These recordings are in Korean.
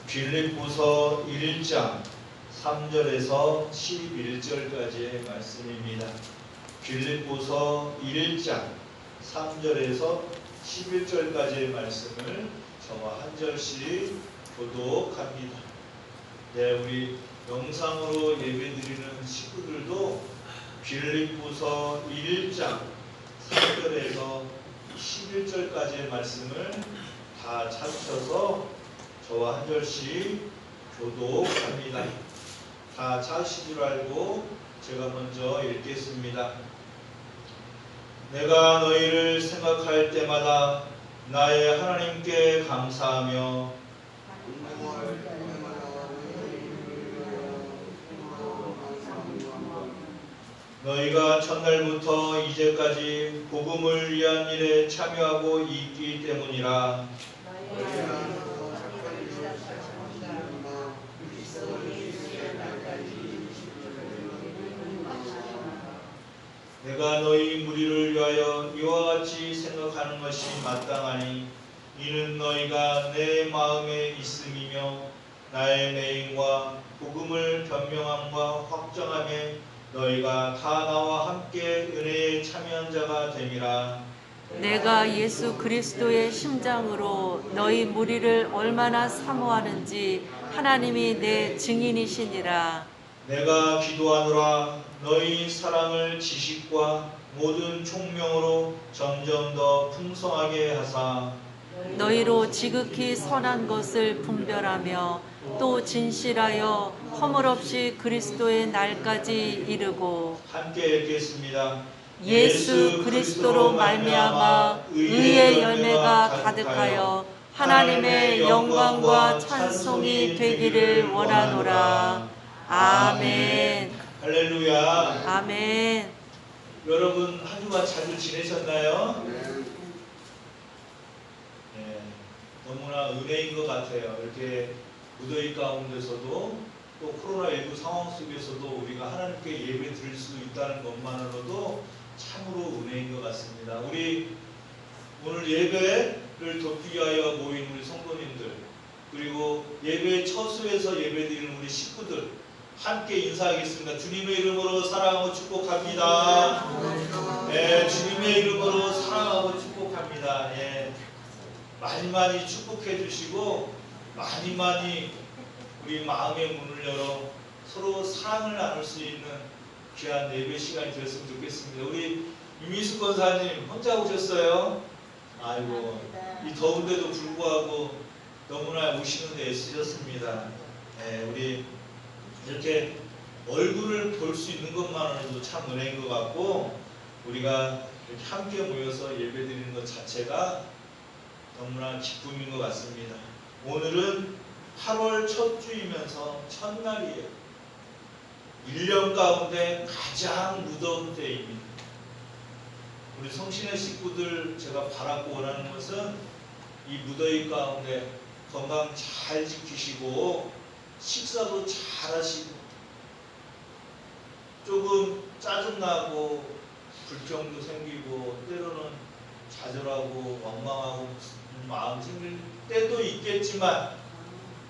빌립보서 1장 3절에서 11절까지의 말씀입니다. 빌립보서 1장 3절에서 11절까지의 말씀을 저와 한 절씩 교독합니다. 네, 우리 영상으로 예배드리는 식구들도 빌립보서 1장 3절에서 11절까지의 말씀을 다 찾으셔서 저와 한 절씩 교독합니다. 다 찾으신 줄 알고 제가 먼저 읽겠습니다. 내가 너희를 생각할 때마다 나의 하나님께 감사하며 너희가 첫날부터 이제까지 복음을 위한 일에 참여하고 있기 때문이라. 내가 너희 무리를 위하여 이와 같이 생각하는 것이 마땅하니 이는 너희가 내 마음에 있음이며 나의 매임과 복음을 변명함과 확정함에 너희가 다 나와 함께 은혜에 참여한 자가 됨이라. 내가 예수 그리스도의 심장으로 너희 무리를 얼마나 사모하는지 하나님이 내 증인이시니라. 내가 기도하노라. 너희 사랑을 지식과 모든 총명으로 점점 더 풍성하게 하사 너희로 지극히 선한 것을 분별하며 또 진실하여 허물없이 그리스도의 날까지 이르고. 함께 읽겠습니다. 예수 그리스도로 말미암아 의의 열매가 가득하여 하나님의 영광과 찬송이 되기를 원하노라. 아멘. 할렐루야. 아멘. 여러분 한 주간 잘 지내셨나요? 네, 너무나 은혜인 것 같아요. 이렇게 무더위 가운데서도 또 코로나19 상황 속에서도 우리가 하나님께 예배 드릴 수 있다는 것만으로도 참으로 은혜인 것 같습니다. 우리 오늘 예배를 돕기 위하여 모인 우리 성도님들, 그리고 예배 처소에서 예배드리는 우리 식구들 함께 인사하겠습니다. 주님의 이름으로 사랑하고 축복합니다. 네, 주님의 이름으로 사랑하고 축복합니다. 예, 많이 축복해 주시고 많이 우리 마음의 문을 열어 서로 사랑을 나눌 수 있는 귀한 예배 시간이 되었으면 좋겠습니다. 우리 유미숙 권사님 혼자 오셨어요? 아이고, 이 더운데도 불구하고 너무나 오시는데 애쓰셨습니다. 네, 우리 이렇게 얼굴을 볼 수 있는 것만으로도 참 은혜인 것 같고, 우리가 이렇게 함께 모여서 예배드리는 것 자체가 너무나 기쁨인 것 같습니다. 오늘은 8월 첫 주이면서 첫날이에요. 1년 가운데 가장 무더운 때입니다. 우리 성신의 식구들 제가 바라고 원하는 것은 이 무더위 가운데 건강 잘 지키시고 식사도 잘 하시고 조금 짜증나고 불평도 생기고 때로는 좌절하고 원망하고 마음 생길 때도 있겠지만,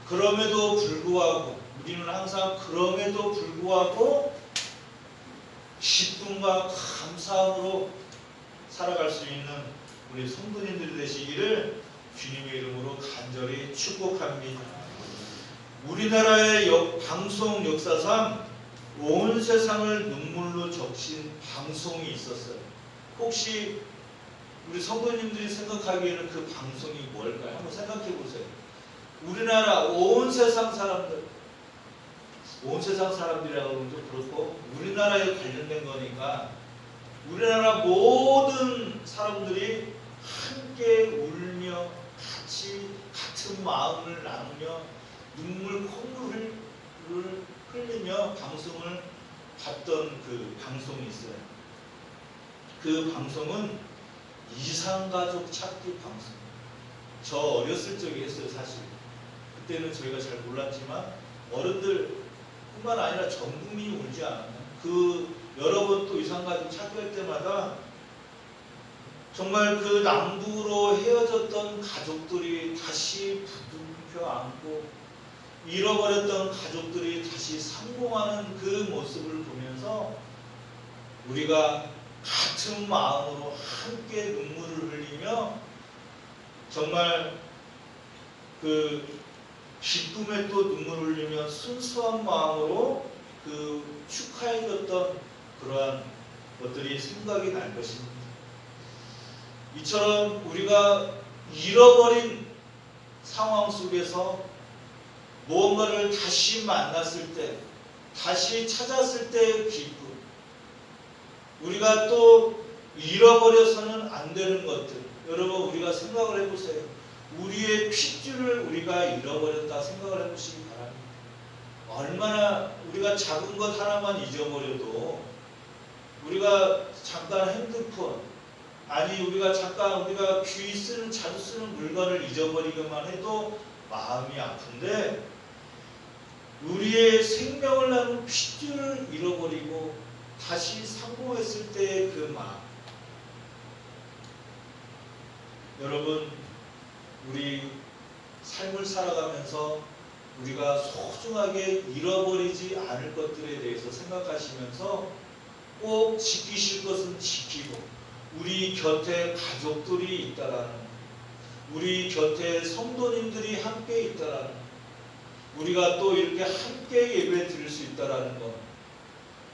그럼에도 불구하고 우리는 항상 그럼에도 불구하고 기쁨과 감사함으로 살아갈 수 있는 우리 성도님들 되시기를 주님의 이름으로 간절히 축복합니다. 우리나라의 방송 역사상 온 세상을 눈물로 적신 방송이 있었어요. 혹시 우리 성도님들이 생각하기에는 그 방송이 뭘까요? 한번 생각해 보세요. 우리나라 온 세상 사람들, 온 세상 사람들이라고 하면 좀 그렇고 우리나라에 관련된 거니까 우리나라 모든 사람들이 함께 울며 같은 마음을 나누며 콧물을 흘리며 방송을 봤던 그 방송이 있어요. 그 방송은 이상가족 찾기 방송. 저 어렸을 적에 했어요. 사실 그때는 저희가 잘 몰랐지만 어른들 뿐만 아니라 전 국민이 울지 않았나요? 그 여러 번 또 이상가족 찾기 할 때마다 정말 그 남부로 헤어졌던 가족들이 다시 부둥켜 안고 잃어버렸던 가족들이 다시 상봉하는 그 모습을 보면서 우리가 같은 마음으로 함께 눈물을 흘리며 정말 그 기쁨에 또 눈물을 흘리며 순수한 마음으로 그 축하해줬던 그러한 것들이 생각이 날 것입니다. 이처럼 우리가 잃어버린 상황 속에서 무언가를 다시 만났을 때, 다시 찾았을 때의 기쁨, 우리가 또 잃어버려서는 안 되는 것들, 여러분 우리가 생각을 해보세요. 우리의 핏줄을 우리가 잃어버렸다 생각을 해보시기 바랍니다. 얼마나 우리가 작은 것 하나만 잊어버려도, 우리가 잠깐 핸드폰, 아니 우리가 잠깐 우리가 귀 쓰는 자주 쓰는 물건을 잊어버리기만 해도 마음이 아픈데, 우리의 생명을 나눈 핏줄을 잃어버리고 다시 상봉했을 때의 그 마음, 여러분 우리 삶을 살아가면서 우리가 소중하게 잃어버리지 않을 것들에 대해서 생각하시면서 꼭 지키실 것은 지키고, 우리 곁에 가족들이 있다라는, 우리 곁에 성도님들이 함께 있다라는, 우리가 또 이렇게 함께 예배 드릴 수 있다라는 것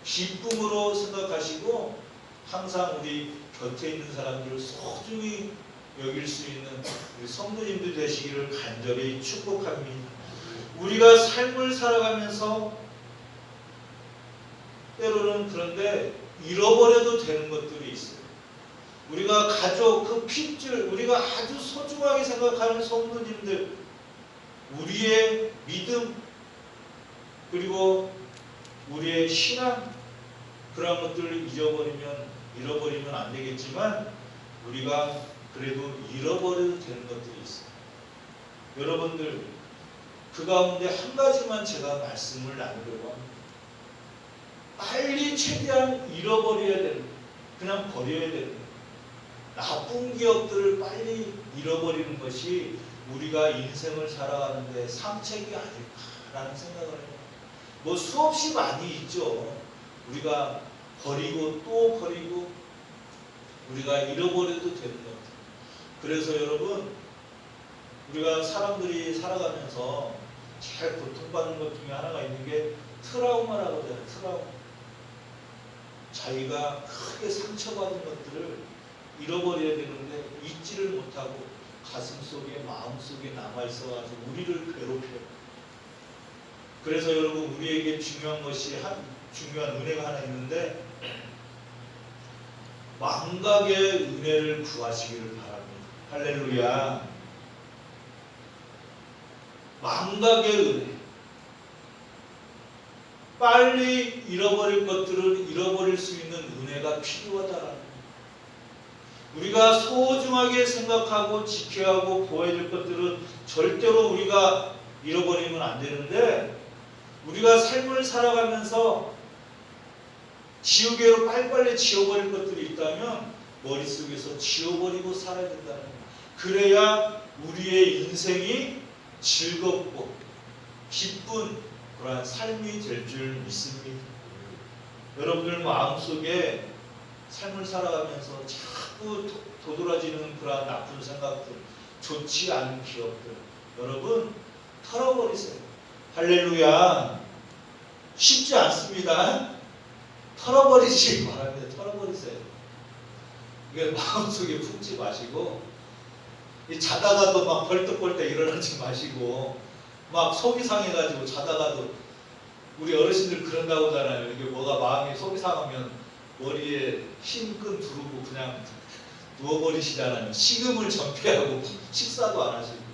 기쁨으로 생각하시고, 항상 우리 곁에 있는 사람들을 소중히 여길 수 있는 우리 성도님들 되시기를 간절히 축복합니다. 우리가 삶을 살아가면서 때로는 그런데 잃어버려도 되는 것들이 있어요. 우리가 가족, 그 핏줄, 우리가 아주 소중하게 생각하는 성도님들, 우리의 믿음, 그리고 우리의 신앙, 그런 것들을 잃어버리면 안 되겠지만, 우리가 그래도 잃어버려도 되는 것들이 있어요. 여러분들, 그 가운데 한 가지만 제가 말씀을 나누려고 합니다. 빨리 최대한 잃어버려야 되는 거예요. 그냥 버려야 되는 거예요. 나쁜 기억들을 빨리 잃어버리는 것이 우리가 인생을 살아가는데 상책이 아닐까라는 생각을 해요. 뭐 수없이 많이 있죠. 우리가 버리고 또 버리고 우리가 잃어버려도 되는 것. 그래서 여러분, 우리가 사람들이 살아가면서 제일 고통받는 것 중에 하나가 있는 게 트라우마라고 하잖아요. 트라우마. 자기가 크게 상처받은 것들을 잃어버려야 되는데 잊지를 못하고 가슴 속에, 마음 속에 남아있어가지고 우리를 괴롭혀요. 그래서 여러분, 우리에게 중요한 것이, 중요한 은혜가 하나 있는데, 망각의 은혜를 구하시기를 바랍니다. 할렐루야. 망각의 은혜. 빨리 잃어버릴 것들을 잃어버릴 수 있는 은혜가 필요하다라는 거예요. 우리가 소중하게 생각하고 지켜야 하고 보호해야 될 것들은 절대로 우리가 잃어버리면 안 되는데, 우리가 삶을 살아가면서 지우개로 빨리빨리 지워버릴 것들이 있다면 머릿속에서 지워버리고 살아야 된다는 거예요. 그래야 우리의 인생이 즐겁고 기쁜 그러한 삶이 될 줄 믿습니다. 여러분들 마음속에 삶을 살아가면서 자꾸 도드라지는 그러한 나쁜 생각들, 좋지 않은 기억들, 여러분 털어버리세요. 할렐루야. 쉽지 않습니다. 털어버리시기 바랍니다. 털어버리세요. 이게 마음속에 품지 마시고, 자다가도 막 벌떡벌떡 일어나지 마시고, 막 속이 상해가지고 자다가도, 우리 어르신들 그런다고 하잖아요. 이게 뭐가 마음이 속이 상하면 머리에 힘끈 두르고 그냥 누워버리시잖아요. 식음을 전폐하고 식사도 안 하시고.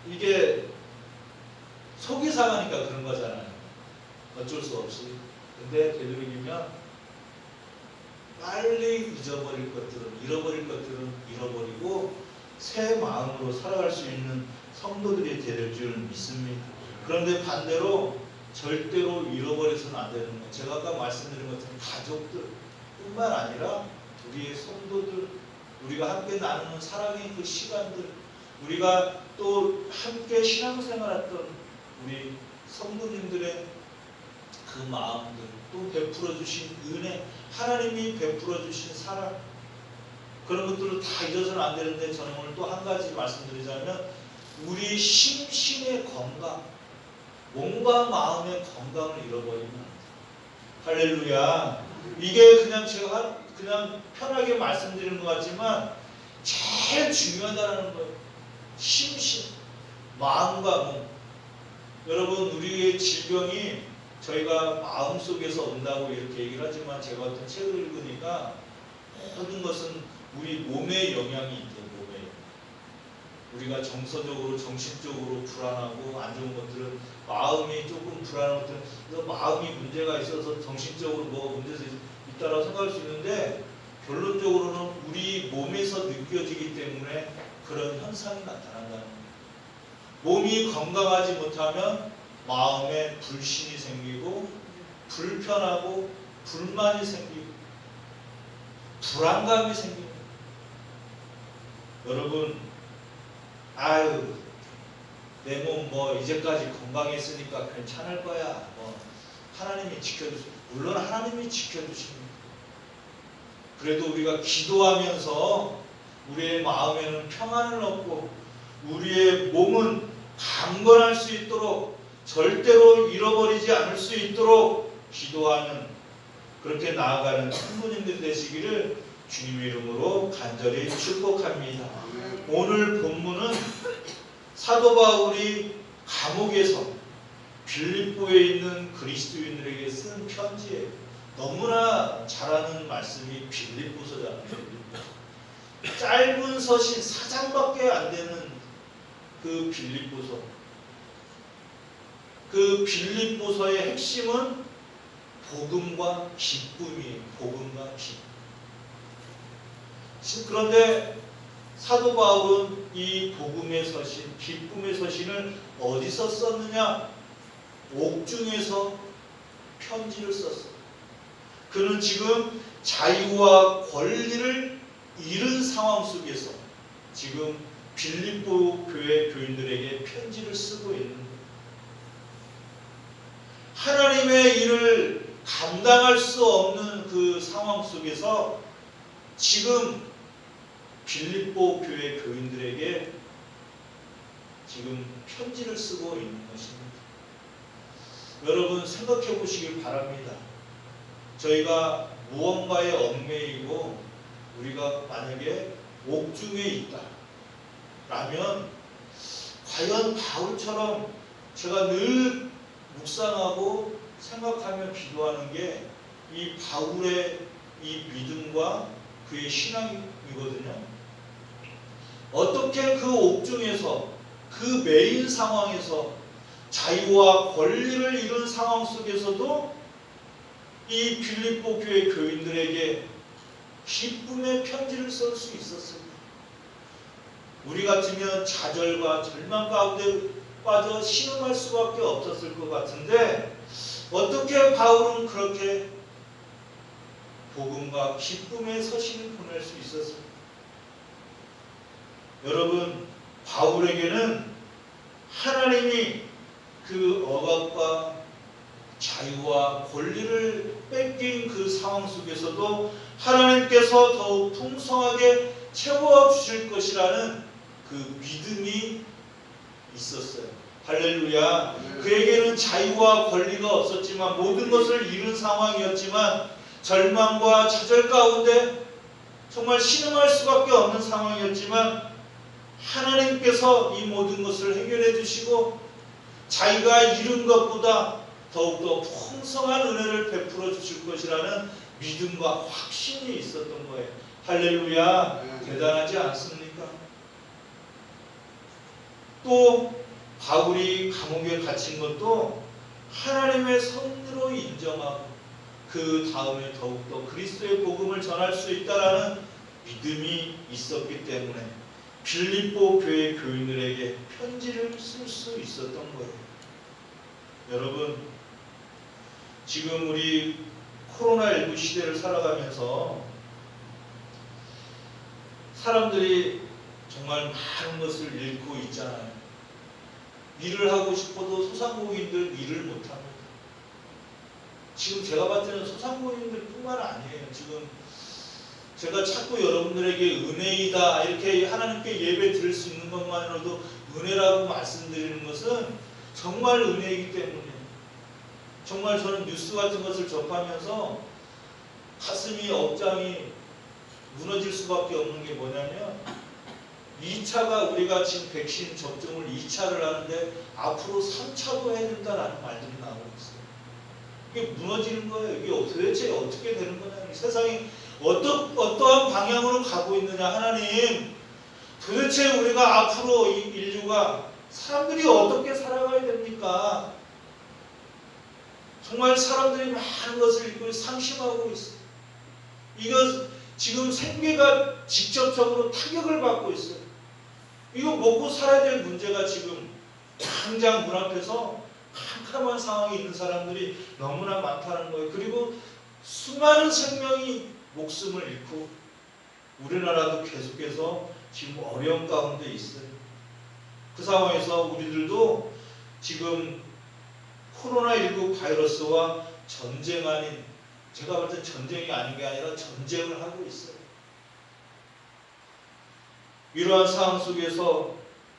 이게 속이 상하니까 그런 거잖아요. 어쩔 수 없이. 근데 되도록이면 빨리 잊어버릴 것들은, 잃어버릴 것들은 잃어버리고 새 마음으로 살아갈 수 있는 성도들이 될 줄 믿습니다. 그런데 반대로 절대로 잃어버려서는 안 되는 거예요. 제가 아까 말씀드린 것처럼 가족들 뿐만 아니라 우리의 성도들, 우리가 함께 나누는 사랑의 그 시간들, 우리가 또 함께 신앙생활했던 우리 성도님들의 그 마음들, 또 베풀어 주신 은혜, 하나님이 베풀어 주신 사랑, 그런 것들을 다 잊어서는 안 되는데, 저는 오늘 또 한 가지 말씀드리자면 우리 심신의 건강, 몸과 마음의 건강을 잃어버리면 안 돼요. 할렐루야. 이게 그냥 제가 그냥 편하게 말씀드리는 것 같지만 제일 중요하다는 거예요. 심신, 마음과 몸. 여러분, 우리의 질병이 저희가 마음속에서 온다고 이렇게 얘기를 하지만, 제가 어떤 책을 읽으니까 모든 것은 우리 몸에 영향이 있대요. 몸에. 우리가 정서적으로, 정신적으로 불안하고 안 좋은 것들은, 마음이 조금 불안한 것들은, 그래서 마음이 문제가 있어서 정신적으로 뭐가 문제가 있다고 생각할 수 있는데, 결론적으로는 우리 몸에서 느껴지기 때문에 그런 현상이 나타난다는 거예요. 몸이 건강하지 못하면 마음에 불신이 생기고, 불편하고, 불만이 생기고, 불안감이 생깁니다. 여러분, 아유, 내 몸 뭐 이제까지 건강했으니까 괜찮을 거야. 뭐 하나님이 지켜주십니다. 물론 하나님이 지켜주십니다. 그래도 우리가 기도하면서 우리의 마음에는 평안을 얻고, 우리의 몸은 강건할 수 있도록, 절대로 잃어버리지 않을 수 있도록 기도하는, 그렇게 나아가는 성도님들이 되시기를 주님의 이름으로 간절히 축복합니다. 오늘 본문은 사도 바울이 감옥에서 빌립보에 있는 그리스도인들에게 쓴 편지예요. 너무나 잘하는 말씀이 빌립보서잖아요. 짧은 서신 4장밖에 안 되는 그 빌립보서. 그 빌립보서의 핵심은 복음과 기쁨이에요. 복음과 기쁨. 그런데 사도 바울은 이 복음의 서신, 기쁨의 서신을 어디서 썼느냐? 옥중에서 편지를 썼어요. 그는 지금 자유와 권리를 잃은 상황 속에서 지금 빌립보 교회 교인들에게 편지를 쓰고 있는 거예요. 하나님의 일을 감당할 수 없는 그 상황 속에서 지금 빌립보 교회 교인들에게 지금 편지를 쓰고 있는 것입니다. 여러분, 생각해 보시길 바랍니다. 저희가 무언가에 얽매이고 우리가 만약에 옥중에 있다 라면, 과연 바울처럼, 제가 늘 묵상하고 생각하며 기도하는 게 이 바울의 이 믿음과 그의 신앙이거든요. 어떻게 그 옥중에서, 그 매인 상황에서, 자유와 권리를 잃은 상황 속에서도 이 빌립보 교회 교인들에게 기쁨의 편지를 쓸 수 있었습니다. 우리 같으면 좌절과 절망 가운데 빠져 신음할 수밖에 없었을 것 같은데, 어떻게 바울은 그렇게 복음과 기쁨의 서신을 보낼 수 있었습니까? 여러분, 바울에게는 하나님이 그 억압과 자유와 권리를 뺏긴 그 상황 속에서도 하나님께서 더욱 풍성하게 채워주실 것이라는 그 믿음이 있었어요. 할렐루야. 그에게는 자유와 권리가 없었지만, 모든 것을 잃은 상황이었지만, 절망과 좌절 가운데 정말 신음할 수밖에 없는 상황이었지만, 하나님께서 이 모든 것을 해결해 주시고 자기가 잃은 것보다 더욱더 풍성한 은혜를 베풀어 주실 것이라는 믿음과 확신이 있었던 거예요. 할렐루야. 대단하지 않습니까? 또 바울이 감옥에 갇힌 것도 하나님의 섭리로 인정하고, 그 다음에 더욱더 그리스도의 복음을 전할 수 있다라는 믿음이 있었기 때문에 빌립보 교회 교인들에게 편지를 쓸 수 있었던 거예요. 여러분, 지금 우리 코로나19 시대를 살아가면서 사람들이 정말 많은 것을 잃고 있잖아요. 일을 하고 싶어도 소상공인들 일을 못합니다. 지금 제가 봤을 때는 소상공인들 뿐만 아니에요. 지금 제가 자꾸 여러분들에게 은혜이다 이렇게 하나님께 예배 드릴 수 있는 것만으로도 은혜라고 말씀드리는 것은 정말 은혜이기 때문이에요. 정말 저는 뉴스 같은 것을 접하면서 가슴이 억장이 무너질 수밖에 없는 게 뭐냐면 2차가 우리가 지금 백신 접종을 2차를 하는데 앞으로 3차도 해야 된다라는 말들이 나오고 있어요. 이게 무너지는 거예요. 이게 도대체 어떻게 되는 거냐. 세상이 어떠한 방향으로 가고 있느냐. 하나님, 도대체 우리가 앞으로 이 인류가 사람들이 어떻게 살아가야 됩니까? 정말 사람들이 많은 것을 잃고 상심하고 있어요. 이거 지금 생계가 직접적으로 타격을 받고 있어요. 이거 먹고 살아야 될 문제가 지금 당장 문 앞에서 캄캄한 상황에 있는 사람들이 너무나 많다는 거예요. 그리고 수많은 생명이 목숨을 잃고 우리나라도 계속해서 지금 어려운 가운데 있어요. 그 상황에서 우리들도 지금 코로나19 바이러스와 전쟁 아닌, 제가 볼 때 전쟁이 아닌 게 아니라 전쟁을 하고 있어요. 이러한 상황 속에서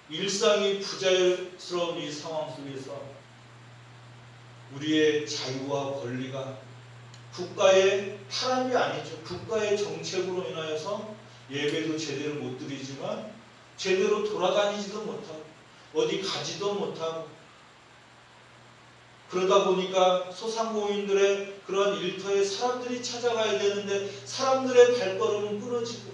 일상이 부자연스러운 이 상황 속에서 우리의 자유와 권리가 국가의 탄압이 아니죠. 국가의 정책으로 인하여서 예배도 제대로 못 드리지만 제대로 돌아다니지도 못하고 어디 가지도 못하고 그러다 보니까 소상공인들의 그런 일터에 사람들이 찾아가야 되는데 사람들의 발걸음은 끊어지고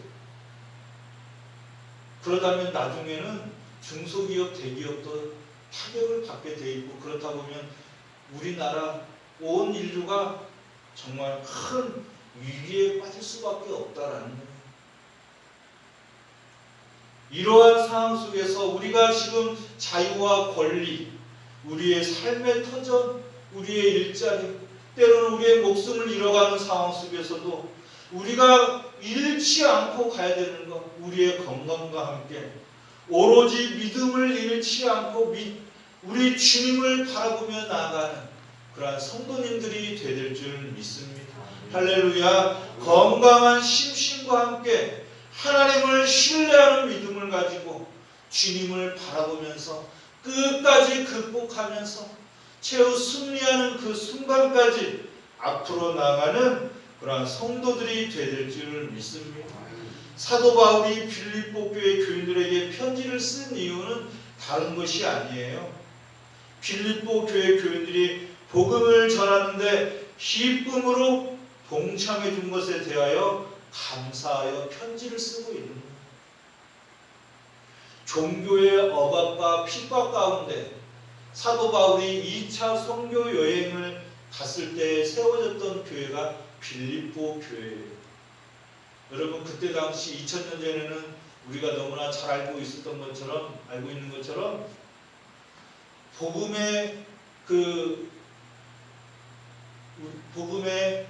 그러다면 나중에는 중소기업, 대기업도 타격을 받게 돼 있고 그렇다 보면 우리나라 온 인류가 정말 큰 위기에 빠질 수밖에 없다라는 거예요. 이러한 상황 속에서 우리가 지금 자유와 권리, 우리의 삶의 터전, 우리의 일자리, 때로는 우리의 목숨을 잃어가는 상황 속에서도 우리가 잃지 않고 가야 되는 것, 우리의 건강과 함께 오로지 믿음을 잃지 않고 우리 주님을 바라보며 나아가는 그러한 성도님들이 되될 줄 믿습니다. 할렐루야. 건강한 심신과 함께 하나님을 신뢰하는 믿음을 가지고 주님을 바라보면서 끝까지 극복하면서 최후 승리하는 그 순간까지 앞으로 나가는 그러한 성도들이 되될 줄 믿습니다. 사도 바울이 빌립보 교회 교인들에게 편지를 쓴 이유는 다른 것이 아니에요. 빌립보 교회 교인들이 복음을 전하는데 기쁨으로 동참해 준 것에 대하여 감사하여 편지를 쓰고 있는 거예요. 종교의 억압과 핍박 가운데 사도 바울이 2차 선교 여행을 갔을 때 세워졌던 교회가 빌립보 교회예요. 여러분 그때 당시 2000년 전에는 우리가 너무나 잘 알고 있는 것처럼 복음의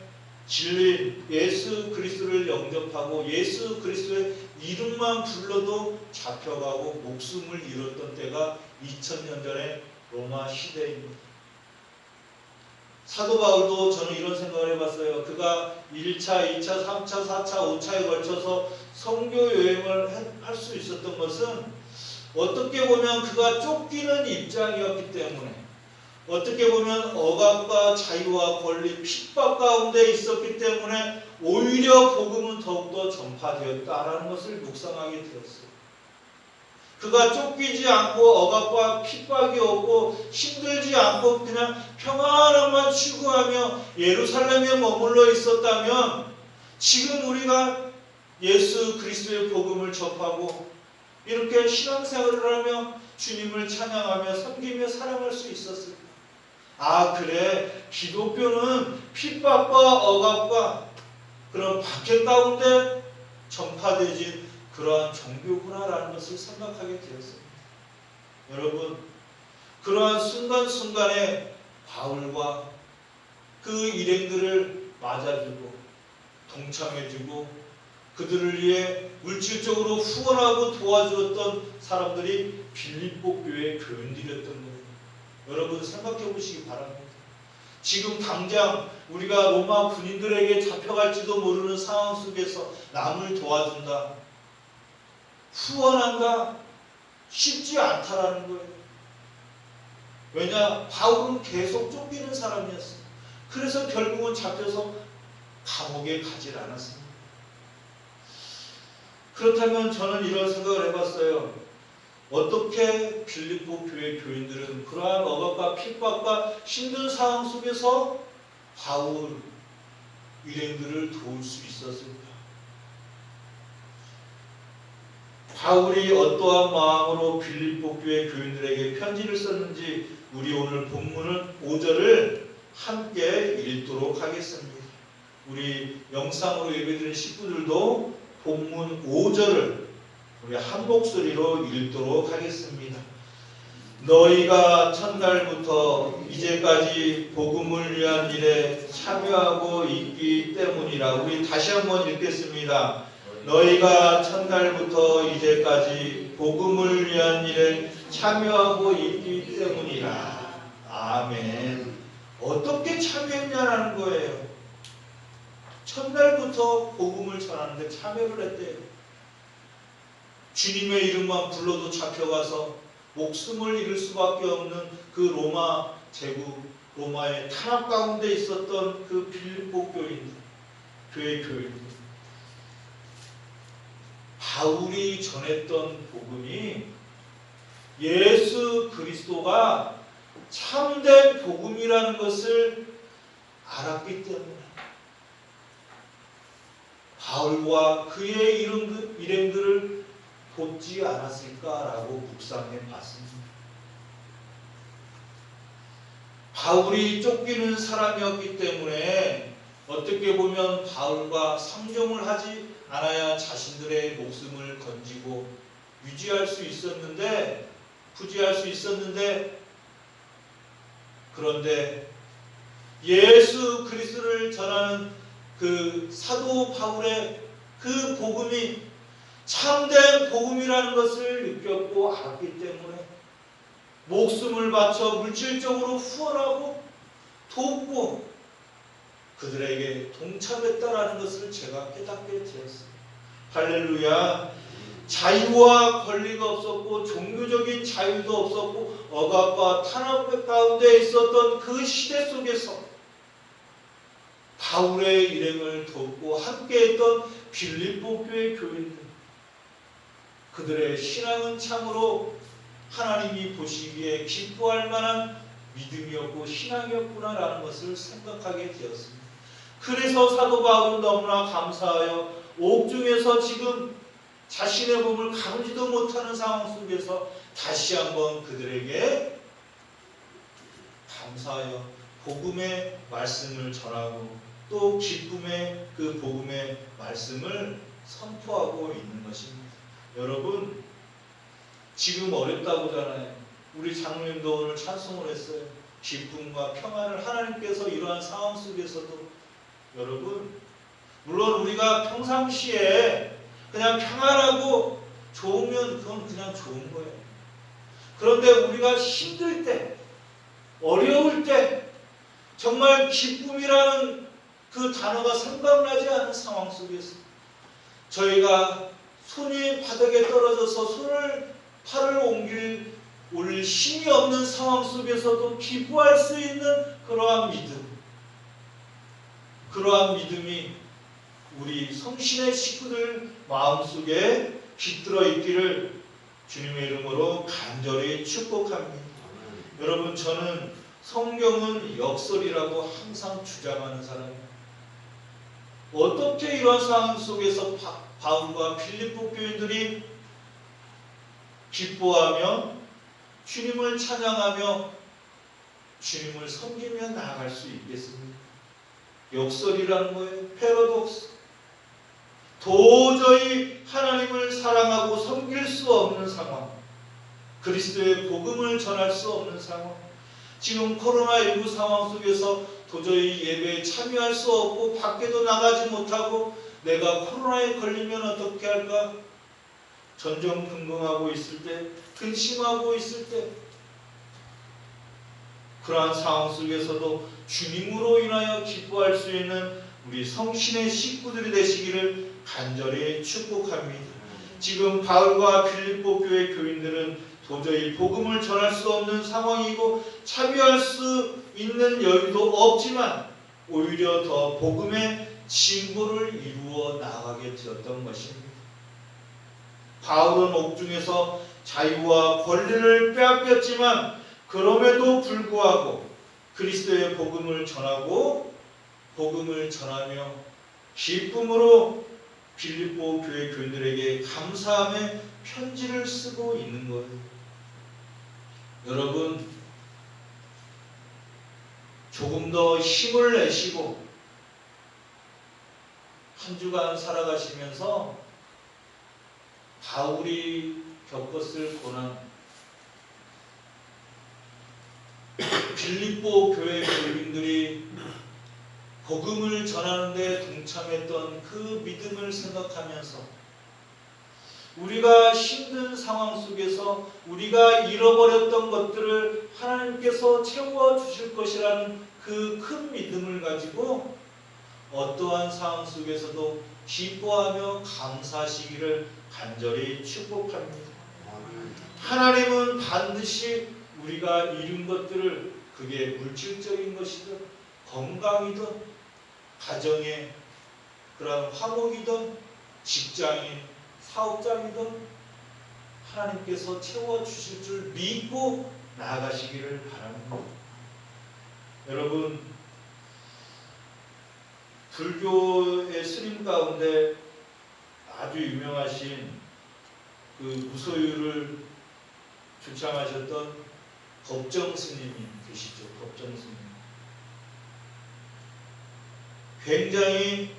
진리인 예수 그리스도를 영접하고 예수 그리스도의 이름만 불러도 잡혀가고 목숨을 잃었던 때가 2000년 전의 로마 시대입니다. 사도 바울도 저는 이런 생각을 해봤어요. 그가 1차, 2차, 3차, 4차, 5차에 걸쳐서 선교 여행을 할 수 있었던 것은 어떻게 보면 그가 쫓기는 입장이었기 때문에 어떻게 보면 억압과 자유와 권리, 핍박 가운데 있었기 때문에 오히려 복음은 더욱더 전파되었다라는 것을 묵상하게 되었어요. 그가 쫓기지 않고 억압과 핍박이 없고 힘들지 않고 그냥 평안함만 추구하며 예루살렘에 머물러 있었다면 지금 우리가 예수 그리스도의 복음을 접하고 이렇게 신앙생활을 하며 주님을 찬양하며 섬기며 살아갈 수 있었을까? 아 그래, 기독교는 핍박과 억압과 그런 박해 가운데 전파되진 그러한 종교구나라는 것을 생각하게 되었습니다. 여러분, 그러한 순간순간에 바울과 그 일행들을 맞아주고 동참해주고 그들을 위해 물질적으로 후원하고 도와주었던 사람들이 빌립보 교회 교인들이었던 거예요. 여러분 생각해 보시기 바랍니다. 지금 당장 우리가 로마 군인들에게 잡혀갈지도 모르는 상황 속에서 남을 도와준다, 후원한다, 쉽지 않다라는 거예요. 왜냐? 바울은 계속 쫓기는 사람이었어요. 그래서 결국은 잡혀서 감옥에 가질 않았습니다. 그렇다면 저는 이런 생각을 해봤어요. 어떻게 빌립보 교회 교인들은 그러한 억압과 핍박과 힘든 상황 속에서 바울 일행들을 도울 수 있었습니다. 바울이 어떠한 마음으로 빌립보 교회 교인들에게 편지를 썼는지 우리 오늘 본문은 5절을 함께 읽도록 하겠습니다. 우리 영상으로 예배드리는 식구들도 본문 5절을 우리 한 목소리로 읽도록 하겠습니다. 너희가 첫날부터 이제까지 복음을 위한 일에 참여하고 있기 때문이라. 우리 다시 한번 읽겠습니다. 너희가 첫날부터 이제까지 복음을 위한 일에 참여하고 있기 때문이라. 아멘. 어떻게 참여했냐라는 거예요. 첫날부터 복음을 전하는데 참여를 했대요. 주님의 이름만 불러도 잡혀가서 목숨을 잃을 수밖에 없는 그 로마 제국, 로마의 탄압 가운데 있었던 그 빌립보 교인들, 교회 교인들. 바울이 전했던 복음이 예수 그리스도가 참된 복음이라는 것을 알았기 때문에 바울과 그의 일행들을 돕지 않았을까라고 묵상해 봤습니다. 바울이 쫓기는 사람이었기 때문에 어떻게 보면 바울과 상종을 하지 않아야 자신들의 목숨을 건지고 유지할 수 있었는데, 부지할 수 있었는데, 그런데 예수 그리스도를 전하는 그 사도 바울의 그 복음이 참된 복음이라는 것을 느꼈고 알았기 때문에 목숨을 바쳐 물질적으로 후원하고 돕고 그들에게 동참했다라는 것을 제가 깨닫게 되었습니다. 할렐루야. 자유와 권리가 없었고 종교적인 자유도 없었고 억압과 탄압 가운데 있었던 그 시대 속에서 바울의 일행을 돕고 함께했던 빌립보 교회 교인들, 그들의 신앙은 참으로 하나님이 보시기에 기뻐할 만한 믿음이었고 신앙이었구나라는 것을 생각하게 되었습니다. 그래서 사도 바울은 너무나 감사하여 옥중에서 지금 자신의 몸을 가누지도 못하는 상황 속에서 다시 한번 그들에게 감사하여 복음의 말씀을 전하고 또 기쁨의 그 복음의 말씀을 선포하고 있는 것입니다. 여러분, 지금 어렵다고잖아요. 우리 장로님도 오늘 찬송을 했어요. 기쁨과 평안을 하나님께서 이러한 상황 속에서도, 여러분, 물론 우리가 평상시에 그냥 평안하고 좋으면 그건 그냥 좋은 거예요. 그런데 우리가 힘들 때, 어려울 때, 정말 기쁨이라는 그 단어가 생각나지 않은 상황 속에서 저희가 손이 바닥에 떨어져서 팔을 올 힘이 없는 상황 속에서도 기뻐할 수 있는 그러한 믿음이 우리 성신의 식구들 마음속에 깃들어 있기를 주님의 이름으로 간절히 축복합니다. 여러분, 저는 성경은 역설이라고 항상 주장하는 사람입니다. 어떻게 이러한 상황 속에서 바울과 빌립보 교인들이 기뻐하며 주님을 찬양하며 주님을 섬기며 나아갈 수 있겠습니까? 역설이라는 거예요. 패러독스. 도저히 하나님을 사랑하고 섬길 수 없는 상황, 그리스도의 복음을 전할 수 없는 상황, 지금 코로나19 상황 속에서 도저히 예배에 참여할 수 없고 밖에도 나가지 못하고 내가 코로나에 걸리면 어떻게 할까? 전전긍긍하고 있을 때, 근심하고 있을 때, 그러한 상황 속에서도 주님으로 인하여 기뻐할 수 있는 우리 성신의 식구들이 되시기를 간절히 축복합니다. 지금 바울과 빌립보 교회 교인들은 도저히 복음을 전할 수 없는 상황이고 참여할 수 있는 여유도 없지만 오히려 더 복음의 진보를 이루어 나가게 되었던 것입니다. 바울은 옥중에서 자유와 권리를 빼앗겼지만 그럼에도 불구하고 그리스도의 복음을 전하고 복음을 전하며 기쁨으로 빌립보 교회 교인들에게 감사함의 편지를 쓰고 있는 거예요. 여러분, 조금 더 힘을 내시고 한 주간 살아가시면서 바울이 겪었을 고난, 빌립보 교회 교인들이 복음을 전하는 데 동참했던 그 믿음을 생각하면서 우리가 힘든 상황 속에서 우리가 잃어버렸던 것들을 하나님께서 채워 주실 것이라는 그 큰 믿음을 가지고 어떠한 상황 속에서도 기뻐하며 감사하시기를 간절히 축복합니다. 하나님은 반드시 우리가 잃은 것들을, 그게 물질적인 것이든 건강이든 가정의 그런 화목이든 직장인, 사업장이든 하나님께서 채워주실 줄 믿고 나아가시기를 바랍니다. 여러분, 불교의 스님 가운데 아주 유명하신 그 무소유를 주창하셨던 법정 스님이 계시죠. 법정 스님. 굉장히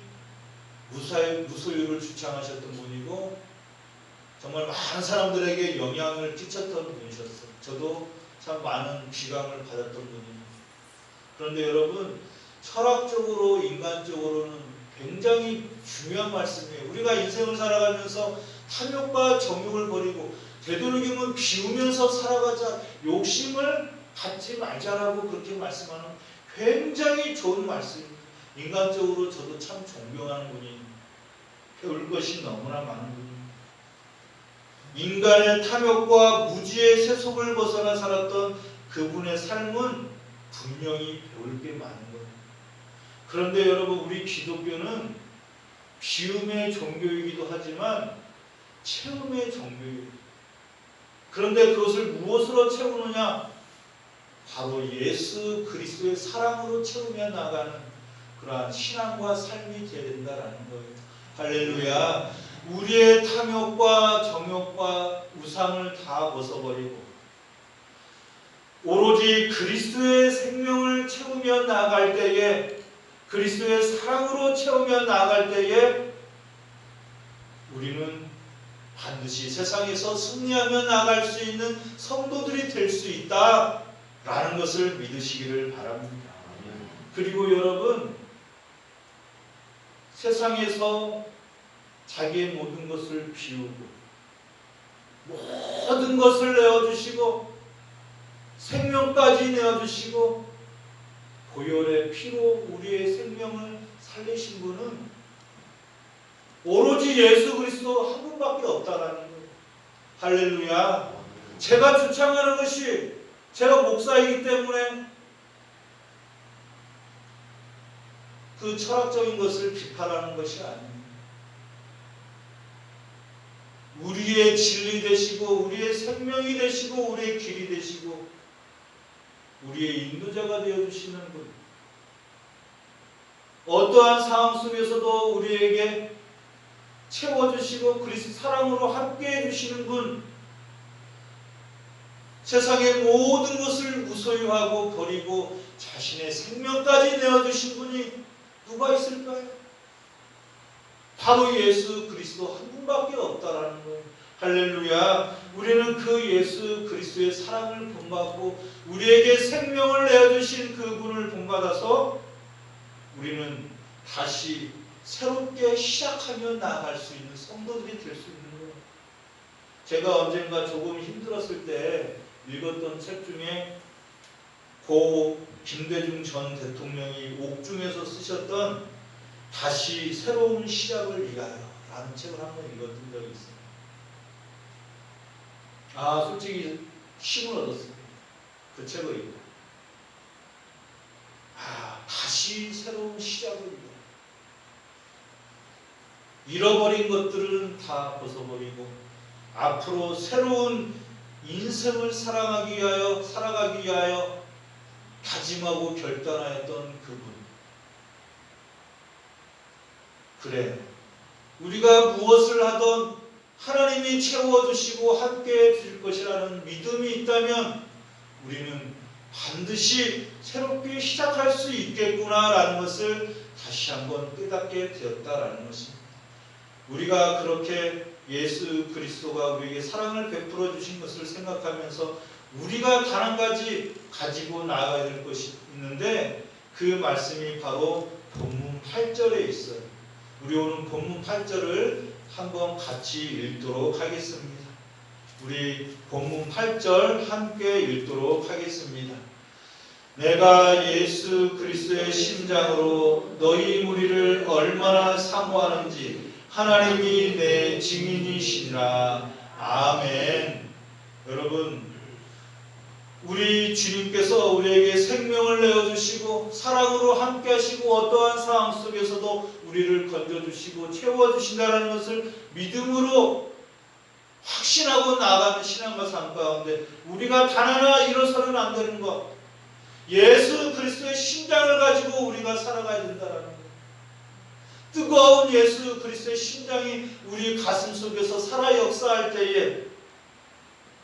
무소유를 주창하셨던 분이고 정말 많은 사람들에게 영향을 끼쳤던 분이셨어요. 저도 참 많은 비강을 받았던 분입니다. 그런데 여러분, 철학적으로 인간적으로는 굉장히 중요한 말씀이에요. 우리가 인생을 살아가면서 탐욕과 정욕을 버리고 되도록이면 비우면서 살아가자, 욕심을 갖지 말자라고 그렇게 말씀하는 굉장히 좋은 말씀입니다. 인간적으로 저도 참 존경하는 분이, 배울 것이 너무나 많은 분입니다. 인간의 탐욕과 무지의 세속을 벗어나 살았던 그분의 삶은 분명히 배울 게 많은 거예요. 그런데 여러분, 우리 기독교는 비움의 종교이기도 하지만 채움의 종교예요. 그런데 그것을 무엇으로 채우느냐? 바로 예수 그리스도의 사랑으로 채우며 나가는 그러한 신앙과 삶이 되어야 된다는 거예요. 할렐루야. 우리의 탐욕과 정욕과 우상을 다 벗어버리고 오로지 그리스도의 생명을 채우며 나아갈 때에, 그리스도의 사랑으로 채우며 나아갈 때에 우리는 반드시 세상에서 승리하며 나아갈 수 있는 성도들이 될 수 있다라는 것을 믿으시기를 바랍니다. 그리고 여러분, 세상에서 자기의 모든 것을 비우고 모든 것을 내어주시고 생명까지 내어주시고 보혈의 피로 우리의 생명을 살리신 분은 오로지 예수 그리스도 한 분밖에 없다라는 거예요. 할렐루야. 제가 주창하는 것이, 제가 목사이기 때문에 그 철학적인 것을 비판하는 것이 아닙니다. 우리의 진리 되시고 우리의 생명이 되시고 우리의 길이 되시고 우리의 인도자가 되어주시는 분, 어떠한 상황 속에서도 우리에게 채워주시고 그리스도 사랑으로 함께해 주시는 분, 세상의 모든 것을 무소유하고 버리고 자신의 생명까지 내어주신 분이 누가 있을까요? 바로 예수 그리스도 한 분밖에 없다라는 거예요. 할렐루야. 우리는 그 예수 그리스도의 사랑을 본받고 우리에게 생명을 내어주신 그분을 본받아서 우리는 다시 새롭게 시작하며 나아갈 수 있는 성도들이 될 수 있는 거예요. 제가 언젠가 조금 힘들었을 때 읽었던 책 중에 고 김대중 전 대통령이 옥중에서 쓰셨던 다시 새로운 시작을 위하여 라는 책을 한번 읽었던 적이 있어요. 솔직히 힘을 얻었습니다. 그 책을 읽고. 다시 새로운 시작을 위하여. 잃어버린 것들은 다 벗어버리고 앞으로 새로운 인생을 살아가기 위하여 다짐하고 결단하였던 그분. 그래, 우리가 무엇을 하던 하나님이 채워주시고 함께해 주실 것이라는 믿음이 있다면 우리는 반드시 새롭게 시작할 수 있겠구나라는 것을 다시 한번 깨닫게 되었다라는 것입니다. 우리가 그렇게 예수 그리스도가 우리에게 사랑을 베풀어 주신 것을 생각하면서 우리가 단 한 가지 가지고 나아가야 될 것이 있는데 그 말씀이 바로 본문 8절에 있어요. 우리 오늘 본문 8절을 한번 같이 읽도록 하겠습니다. 우리 본문 8절 함께 읽도록 하겠습니다. 내가 예수 그리스도의 심장으로 너희 무리를 얼마나 사모하는지 하나님이 내 증인이시니라. 아멘. 여러분, 우리 주님께서 우리에게 생명을 내어주시고 사랑으로 함께 하시고 어떠한 상황 속에서도 우리를 건져주시고 채워주신다는 것을 믿음으로 확신하고 나아가는 신앙과 삶 가운데 우리가 단 하나 일어서는 안 되는 것, 예수 그리스도의 심장을 가지고 우리가 살아가야 된다는 것. 뜨거운 예수 그리스도의 심장이 우리 가슴 속에서 살아 역사할 때에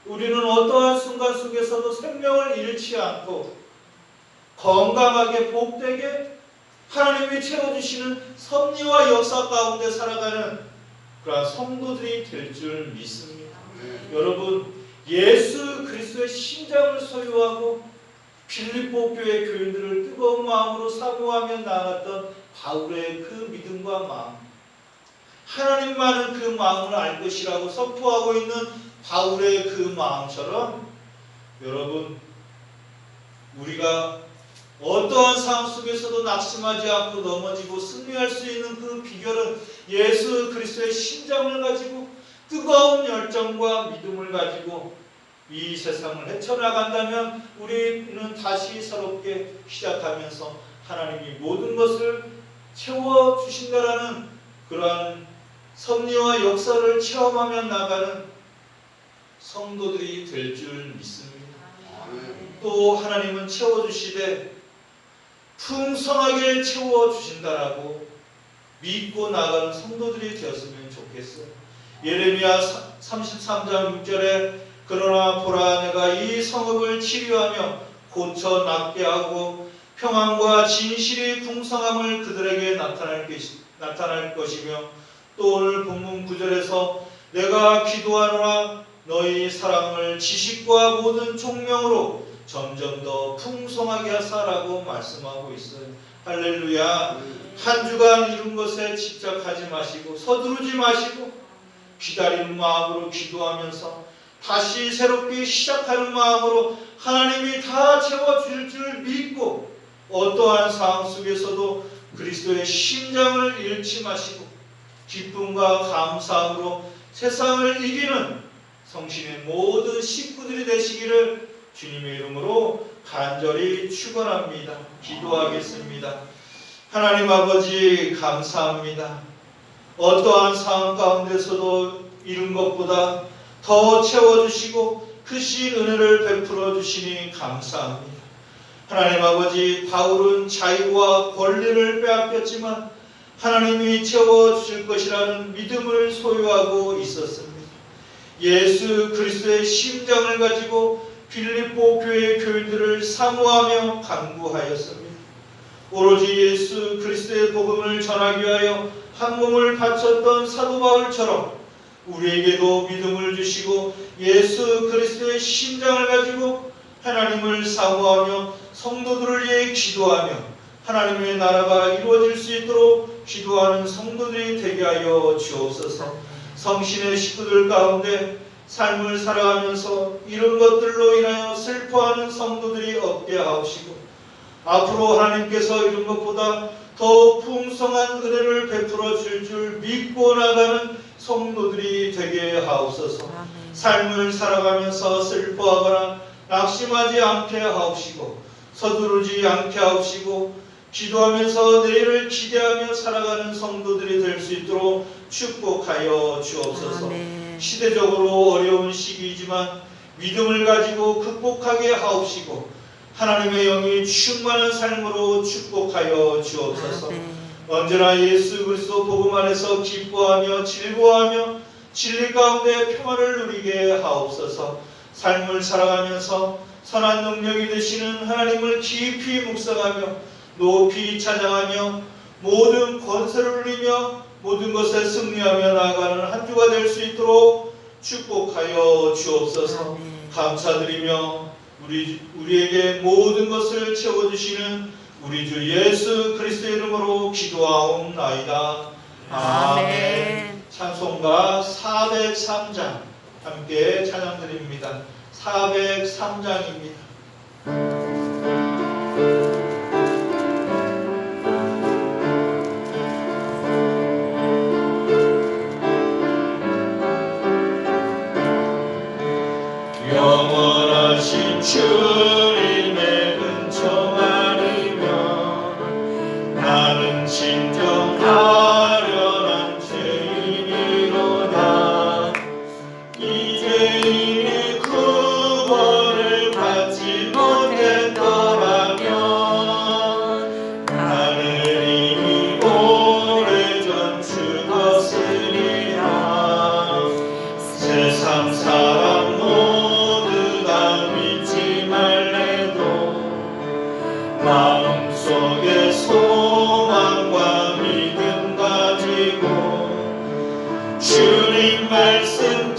우리는 어떠한 순간 속에서도 생명을 잃지 않고 건강하게 복되게 하나님이 채워주시는 섭리와 역사 가운데 살아가는 그러한 성도들이 될 줄 믿습니다. 여러분, 예수 그리스도의 심장을 소유하고 빌립보 교회 교인들을 뜨거운 마음으로 사모하며 나아갔던 바울의 그 믿음과 마음, 하나님만은 그 마음을 알 것이라고 선포하고 있는 바울의 그 마음처럼 여러분, 우리가 어떠한 상황 속에서도 낙심하지 않고 넘어지고 승리할 수 있는 그 비결은 예수 그리스도의 심장을 가지고 뜨거운 열정과 믿음을 가지고 이 세상을 헤쳐나간다면 우리는 다시 새롭게 시작하면서 하나님이 모든 것을 채워주신다라는 그러한 섭리와 역사를 체험하며 나가는 성도들이 될 줄 믿습니다. 또 하나님은 채워주시되 풍성하게 채워주신다라고 믿고 나가는 성도들이 되었으면 좋겠어요. 예레미야 33장 6절에 그러나 보라, 내가 이 성읍을 치료하며 고쳐 낫게 하고 평안과 진실이 풍성함을 그들에게 나타날 것이며, 또 오늘 본문 9절에서 내가 기도하노라 너희 사랑을 지식과 모든 총명으로 점점 더 풍성하게 하사라고 말씀하고 있어요. 할렐루야. 한 주간 이룬 것에 집착하지 마시고 서두르지 마시고 기다리는 마음으로 기도하면서 다시 새롭게 시작하는 마음으로 하나님이 다 채워줄 줄 믿고 어떠한 상황 속에서도 그리스도의 심장을 잃지 마시고 기쁨과 감사함으로 세상을 이기는 성신의 모든 식구들이 되시기를 주님의 이름으로 간절히 축원합니다. 기도하겠습니다. 하나님 아버지, 감사합니다. 어떠한 상황 가운데서도 이룬 것보다 더 채워주시고 크신 은혜를 베풀어 주시니 감사합니다. 하나님 아버지, 바울은 자유와 권리를 빼앗겼지만 하나님이 채워주실 것이라는 믿음을 소유하고 있었습니다. 예수 그리스도의 심장을 가지고 빌립보 교회 교인들을 사모하며 간구하였습니다. 오로지 예수 그리스도의 복음을 전하기 위하여 한 몸을 바쳤던 사도 바울처럼 우리에게도 믿음을 주시고 예수 그리스도의 심장을 가지고 하나님을 사모하며 성도들을 위해 기도하며 하나님의 나라가 이루어질 수 있도록 기도하는 성도들이 되게 하여 주옵소서. 성신의 식구들 가운데 삶을 살아가면서 이런 것들로 인하여 슬퍼하는 성도들이 없게 하옵시고, 앞으로 하나님께서 이런 것보다 더 풍성한 은혜를 베풀어 줄 믿고 나가는 성도들이 되게 하옵소서. 아멘. 삶을 살아가면서 슬퍼하거나 낙심하지 않게 하옵시고, 서두르지 않게 하옵시고, 기도하면서 내일을 기대하며 살아가는 성도들이 될 수 있도록 축복하여 주옵소서. 아멘. 시대적으로 어려운 시기이지만 믿음을 가지고 극복하게 하옵시고, 하나님의 영이 충만한 삶으로 축복하여 주옵소서. 아멘. 언제나 예수 그리스도 복음 안에서 기뻐하며 즐거워하며 진리 가운데 평화를 누리게 하옵소서. 삶을 살아가면서 선한 능력이 되시는 하나님을 깊이 묵상하며 높이 찬양하며 모든 권세를 누리며 모든 것에 승리하며 나아가는 한 주가 될 수 있도록 축복하여 주옵소서. 아멘. 감사드리며 우리에게 모든 것을 채워주시는 우리 주 예수 그리스도의 이름으로 기도하옵나이다. 아멘. 찬송가 403장 함께 찬양드립니다. 403장입니다. 영원하신 주님의 은총하리며 나는 진정 아련한 죄인이로다. 이제 이미 구원을 받지 못했더라면 나는 이미 오래전 죽었으리라. 세상 사람 마음속에 소망과 믿음 가지고 주님 말씀